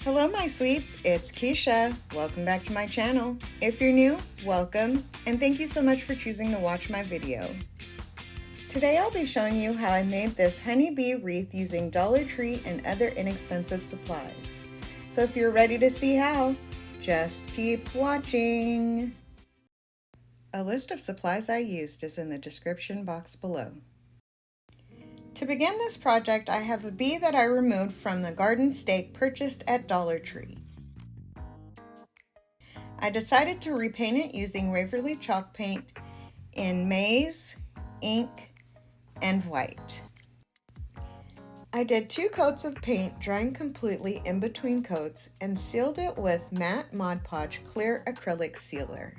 Hello my sweets, it's Keisha. Welcome back to my channel. If you're new, welcome, and thank you so much for choosing to watch my video. Today I'll be showing you how I made this Honey Bee wreath using Dollar Tree and other inexpensive supplies. So if you're ready to see how, just keep watching. A list of supplies I used is in the description box below. To begin this project, I have a bee that I removed from the garden stake purchased at Dollar Tree. I decided to repaint it using Waverly chalk paint in maize, ink, and white. I did 2 coats of paint, drying completely in between coats, and sealed it with matte Mod Podge clear acrylic sealer.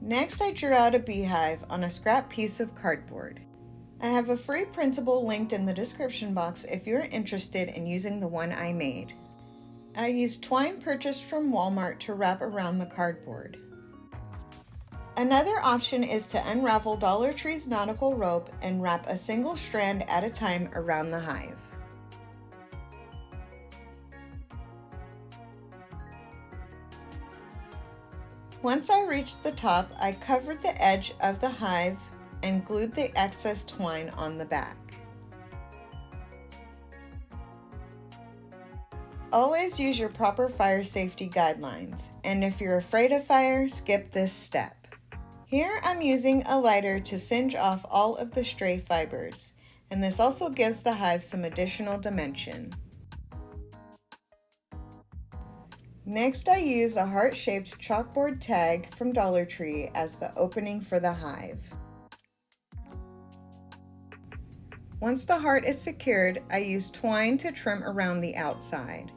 Next, I drew out a beehive on a scrap piece of cardboard. I have a free printable linked in the description box if you're interested in using the one I made. I used twine purchased from Walmart to wrap around the cardboard. Another option is to unravel Dollar Tree's nautical rope and wrap a single strand at a time around the hive. Once I reached the top, I covered the edge of the hive and glued the excess twine on the back. Always use your proper fire safety guidelines, and if you're afraid of fire, skip this step. Here I'm using a lighter to singe off all of the stray fibers, and this also gives the hive some additional dimension. Next, I use a heart-shaped chalkboard tag from Dollar Tree as the opening for the hive. Once the heart is secured, I use twine to trim around the outside.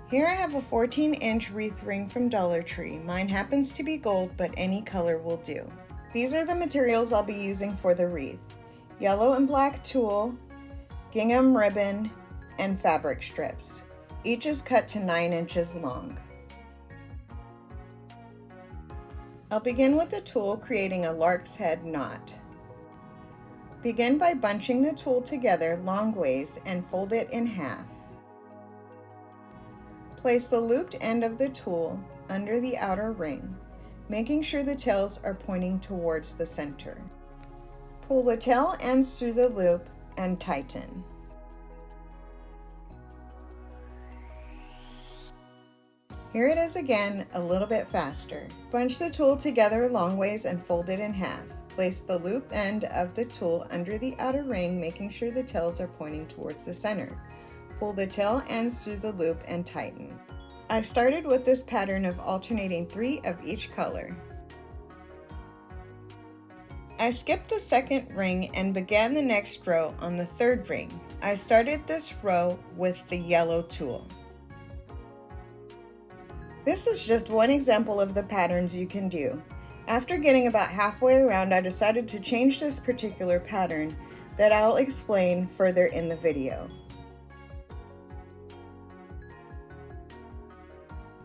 Here I have a 14-inch wreath ring from Dollar Tree. Mine happens to be gold, but any color will do. These are the materials I'll be using for the wreath: yellow and black tulle, gingham ribbon, and fabric strips. Each is cut to 9 inches long. I'll begin with the tulle, creating a lark's head knot. Begin by bunching the tulle together long ways and fold it in half. Place the looped end of the tulle under the outer ring, making sure the tails are pointing towards the center. Pull the tail ends through the loop and tighten. Here it is again, a little bit faster. Bunch the tulle together long ways and fold it in half. Place the loop end of the tulle under the outer ring, making sure the tails are pointing towards the center. Pull the tail ends through the loop and tighten. I started with this pattern of alternating 3 of each color. I skipped the second ring and began the next row on the third ring. I started this row with the yellow tulle. This is just one example of the patterns you can do. After getting about halfway around, I decided to change this particular pattern that I'll explain further in the video.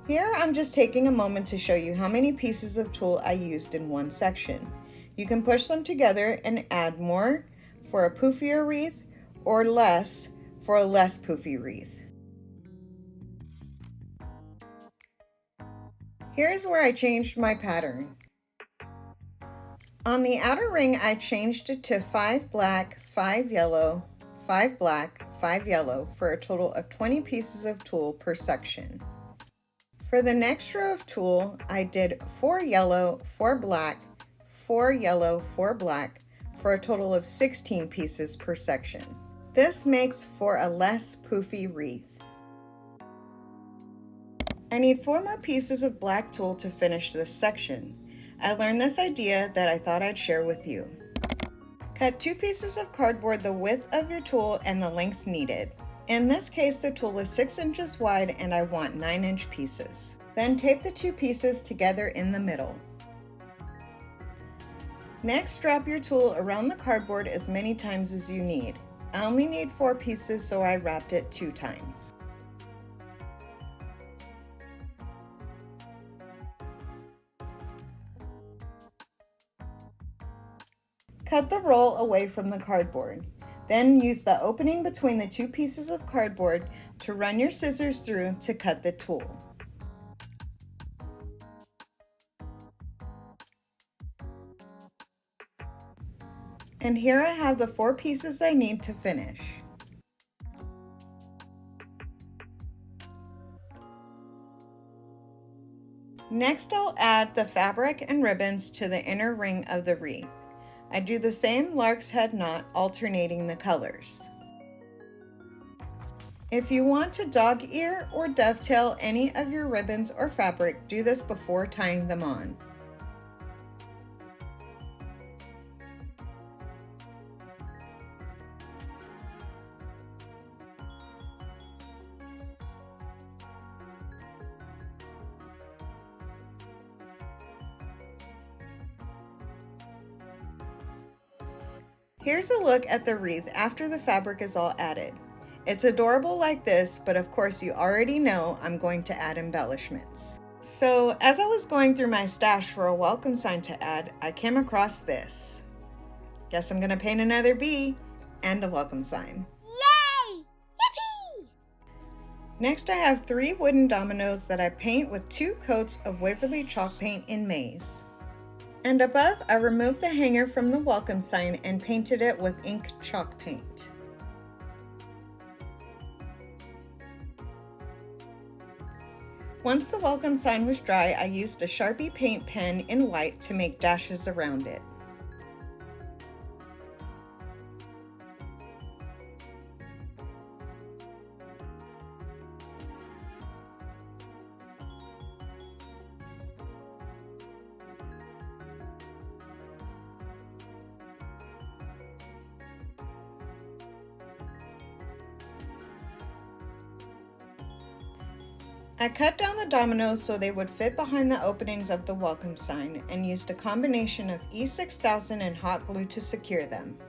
Here I'm just taking a moment to show you how many pieces of tulle I used in one section. You can push them together and add more for a poofier wreath or less for a less poofy wreath. Here's where I changed my pattern. On the outer ring, I changed it to 5 black, 5 yellow, 5 black, 5 yellow for a total of 20 pieces of tulle per section. For the next row of tulle, I did 4 yellow, 4 black, 4 yellow, 4 black for a total of 16 pieces per section. This makes for a less poofy wreath. I need 4 more pieces of black tulle to finish this section. I learned this idea that I thought I'd share with you. Cut 2 pieces of cardboard the width of your tulle and the length needed. In this case, the tulle is 6 inches wide and I want 9-inch pieces. Then tape the 2 pieces together in the middle. Next, wrap your tulle around the cardboard as many times as you need. I only need 4 pieces, so I wrapped it 2 times. Cut the roll away from the cardboard. Then use the opening between the 2 pieces of cardboard to run your scissors through to cut the tulle. And here I have the 4 pieces I need to finish. Next, I'll add the fabric and ribbons to the inner ring of the wreath. I do the same lark's head knot, alternating the colors. If you want to dog ear or dovetail any of your ribbons or fabric, do this before tying them on. Here's a look at the wreath after the fabric is all added. It's adorable like this, but of course you already know I'm going to add embellishments. So as I was going through my stash for a welcome sign to add, I came across this. Guess I'm gonna paint another bee and a welcome sign. Yay! Yippee! Next I have 3 wooden dominoes that I paint with 2 coats of Waverly chalk paint in Maize. And above, I removed the hanger from the welcome sign and painted it with ink chalk paint. Once the welcome sign was dry, I used a Sharpie paint pen in white to make dashes around it. I cut down the dominoes so they would fit behind the openings of the welcome sign and used a combination of E6000 and hot glue to secure them.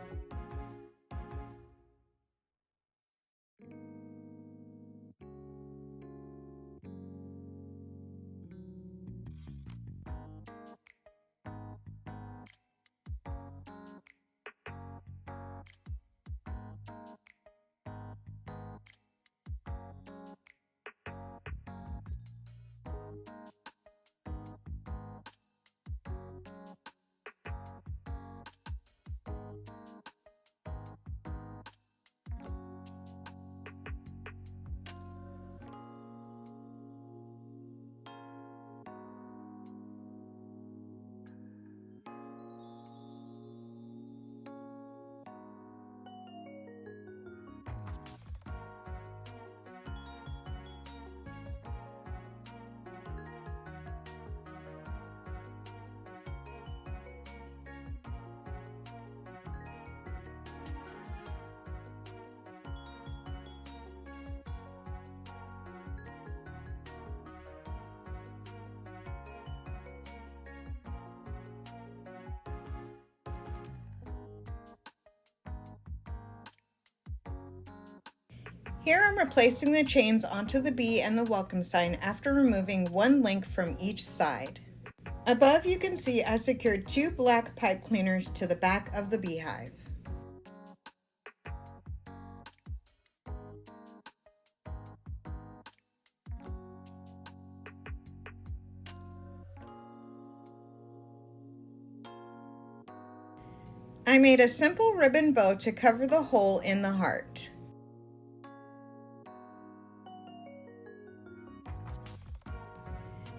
Here I'm replacing the chains onto the bee and the welcome sign after removing 1 link from each side. Above you can see I secured 2 black pipe cleaners to the back of the beehive. I made a simple ribbon bow to cover the hole in the heart.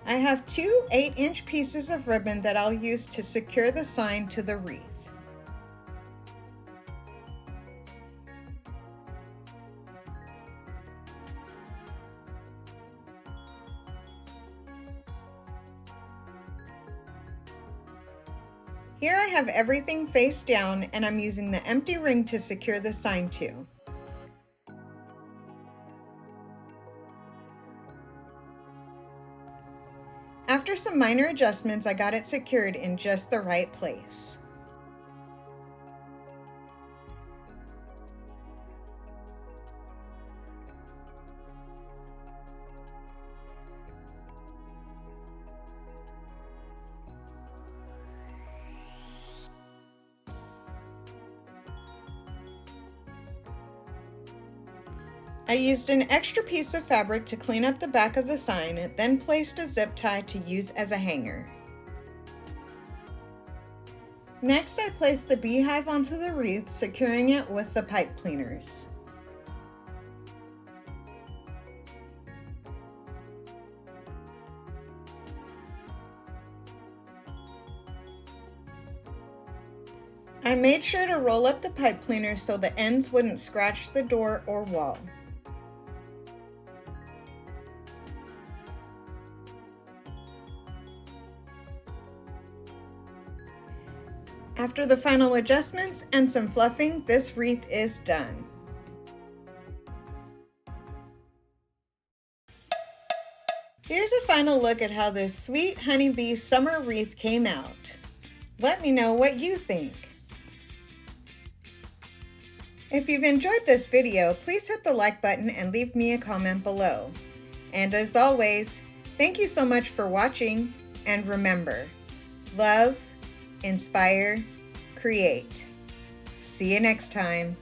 I have 2 8-inch pieces of ribbon that I'll use to secure the sign to the wreath. Here I have everything face down and I'm using the empty ring to secure the sign to. After some minor adjustments, I got it secured in just the right place. I used an extra piece of fabric to clean up the back of the sign, then placed a zip tie to use as a hanger. Next, I placed the beehive onto the wreath, securing it with the pipe cleaners. I made sure to roll up the pipe cleaners so the ends wouldn't scratch the door or wall. After the final adjustments and some fluffing, this wreath is done. Here's a final look at how this sweet Honey Bee Summer Wreath came out. Let me know what you think. If you've enjoyed this video, please hit the like button and leave me a comment below. And as always, thank you so much for watching, and remember, love, inspire, create. See you next time.